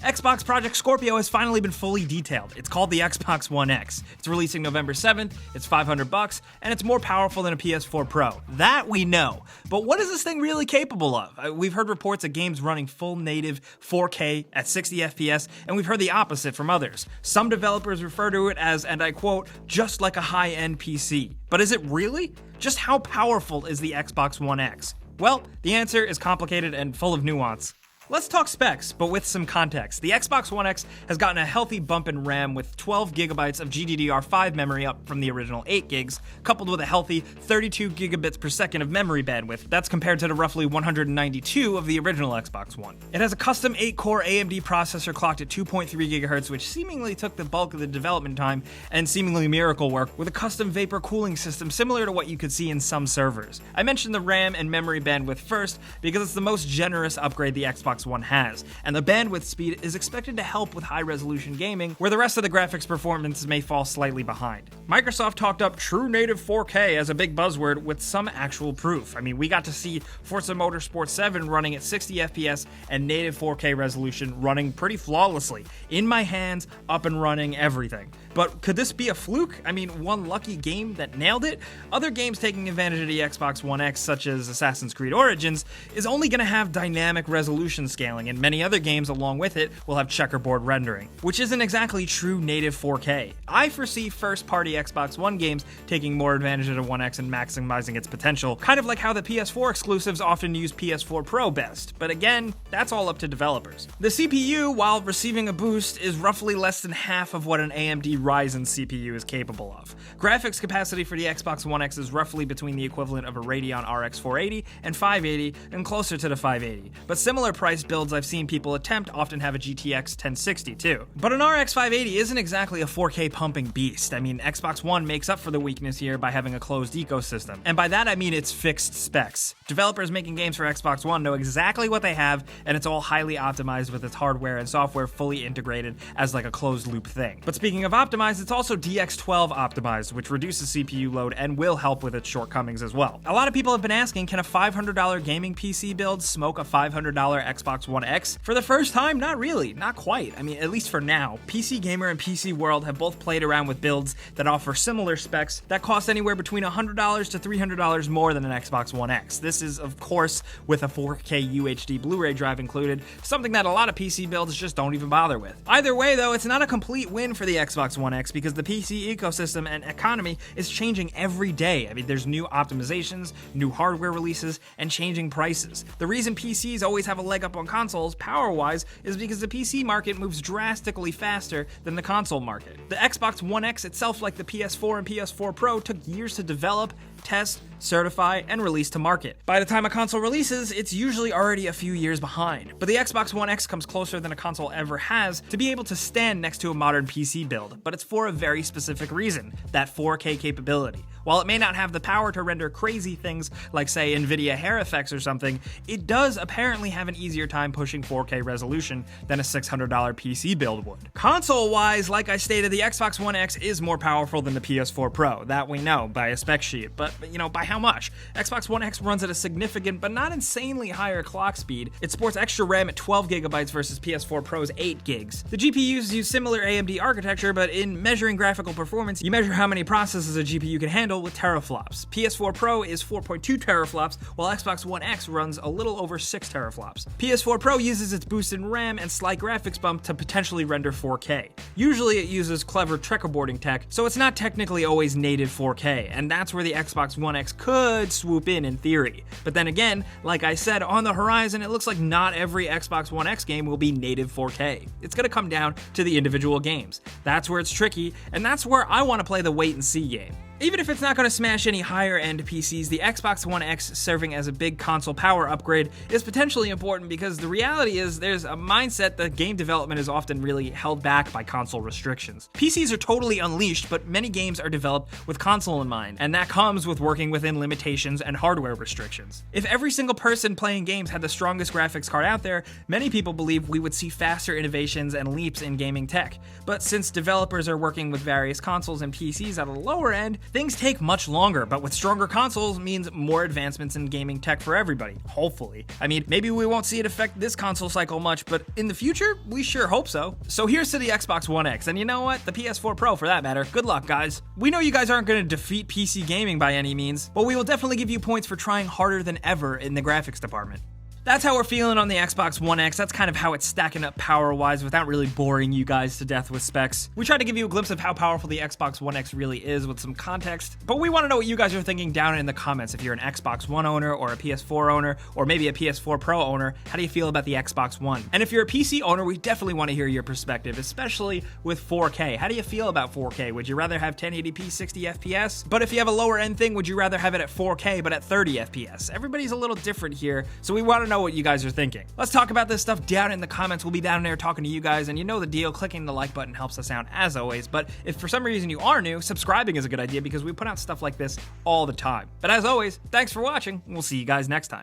Xbox Project Scorpio has finally been fully detailed. It's called the Xbox One X. It's releasing November 7th, it's $500, and it's more powerful than a PS4 Pro. That we know. But what is this thing really capable of? We've heard reports of games running full native 4K at 60 FPS, and we've heard the opposite from others. Some developers refer to it as, and I quote, just like a high-end PC. But is it really? Just how powerful is the Xbox One X? Well, the answer is complicated and full of nuance. Let's talk specs, but with some context. The Xbox One X has gotten a healthy bump in RAM with 12 gigabytes of GDDR5 memory up from the original 8 gigs, coupled with a healthy 32 gigabits per second of memory bandwidth. That's compared to the roughly 192 of the original Xbox One. It has a custom 8-core AMD processor clocked at 2.3 GHz, which seemingly took the bulk of the development time and seemingly miracle work, with a custom vapor cooling system similar to what you could see in some servers. I mentioned the RAM and memory bandwidth first because it's the most generous upgrade the Xbox One has, and the bandwidth speed is expected to help with high-resolution gaming, where the rest of the graphics performance may fall slightly behind. Microsoft talked up true native 4K as a big buzzword with some actual proof. I mean, we got to see Forza Motorsport 7 running at 60 FPS and native 4K resolution running pretty flawlessly. In my hands, up and running, everything. But could this be a fluke? I mean, one lucky game that nailed it? Other games taking advantage of the Xbox One X, such as Assassin's Creed Origins, is only going to have dynamic resolution scaling, and many other games along with it will have checkerboard rendering, which isn't exactly true native 4K. I foresee first-party Xbox One games taking more advantage of the One X and maximizing its potential, kind of like how the PS4 exclusives often use PS4 Pro best, but again, that's all up to developers. The CPU, while receiving a boost, is roughly less than half of what an AMD Ryzen CPU is capable of. Graphics capacity for the Xbox One X is roughly between the equivalent of a Radeon RX 480 and 580, and closer to the 580. But similar price builds I've seen people attempt often have a GTX 1060 too. But an RX 580 isn't exactly a 4K pumping beast. I mean, Xbox One makes up for the weakness here by having a closed ecosystem. And by that I mean it's fixed specs. Developers making games for Xbox One know exactly what they have, and it's all highly optimized with its hardware and software fully integrated as like a closed loop thing. But speaking of optimized, it's also DX12 optimized, which reduces CPU load and will help with its shortcomings as well. A lot of people have been asking, can a $500 gaming PC build smoke a $500 Xbox One X? For the first time, not really, not quite. I mean, at least for now. PC Gamer and PC World have both played around with builds that offer similar specs that cost anywhere between $100 to $300 more than an Xbox One X. This is, of course, with a 4K UHD Blu-ray drive included, something that a lot of PC builds just don't even bother with. Either way, though, it's not a complete win for the Xbox One X because the PC ecosystem and economy is changing every day. I mean, there's new optimizations, new hardware releases, and changing prices. The reason PCs always have a leg up on consoles, power-wise, is because the PC market moves drastically faster than the console market. The Xbox One X itself, like the PS4 and PS4 Pro, took years to develop, test, certify, and release to market. By the time a console releases, it's usually already a few years behind. But the Xbox One X comes closer than a console ever has to be able to stand next to a modern PC build, but it's for a very specific reason, that 4K capability. While it may not have the power to render crazy things like, say, NVIDIA hair effects or something, it does apparently have an easier time pushing 4K resolution than a $600 PC build would. Console-wise, like I stated, the Xbox One X is more powerful than the PS4 Pro. That we know by a spec sheet, but by how much? Xbox One X runs at a significant but not insanely higher clock speed. It sports extra RAM at 12 gigabytes versus PS4 Pro's 8 gigs. The GPUs use similar AMD architecture, but in measuring graphical performance, you measure how many processes a GPU can handle with teraflops. PS4 Pro is 4.2 teraflops, while Xbox One X runs a little over 6 teraflops. PS4 Pro uses its boost in RAM and slight graphics bump to potentially render 4K. Usually it uses clever checkerboarding tech, so it's not technically always native 4K, and that's where the Xbox One X could swoop in theory. But then again, like I said, on the horizon, it looks like not every Xbox One X game will be native 4K. It's gonna come down to the individual games. That's where it's tricky, and that's where I want to play the wait and see game. Even if it's not going to smash any higher-end PCs, the Xbox One X serving as a big console power upgrade is potentially important because the reality is there's a mindset that game development is often really held back by console restrictions. PCs are totally unleashed, but many games are developed with console in mind, and that comes with working within limitations and hardware restrictions. If every single person playing games had the strongest graphics card out there, many people believe we would see faster innovations and leaps in gaming tech. But since developers are working with various consoles and PCs at a lower end, Things take much longer, but with stronger consoles means more advancements in gaming tech for everybody, hopefully. I mean, maybe we won't see it affect this console cycle much, but in the future, we sure hope so. So here's to the Xbox One X, and you know what? The PS4 Pro for that matter. Good luck, guys. We know you guys aren't going to defeat PC gaming by any means, but we will definitely give you points for trying harder than ever in the graphics department. That's how we're feeling on the Xbox One X. That's kind of how it's stacking up power-wise without really boring you guys to death with specs. We tried to give you a glimpse of how powerful the Xbox One X really is with some context, but we want to know what you guys are thinking down in the comments. If you're an Xbox One owner or a PS4 owner or maybe a PS4 Pro owner, how do you feel about the Xbox One? And if you're a PC owner, we definitely want to hear your perspective, especially with 4K. How do you feel about 4K? Would you rather have 1080p 60 FPS? But if you have a lower end thing, would you rather have it at 4K but at 30 FPS? Everybody's a little different here, so we want to know what you guys are thinking. Let's talk about this stuff down in the comments. We'll be down there talking to you guys, and you know the deal. Clicking the like button helps us out as always, but if for some reason you are new, subscribing is a good idea because we put out stuff like this all the time. But as always, thanks for watching, and we'll see you guys next time.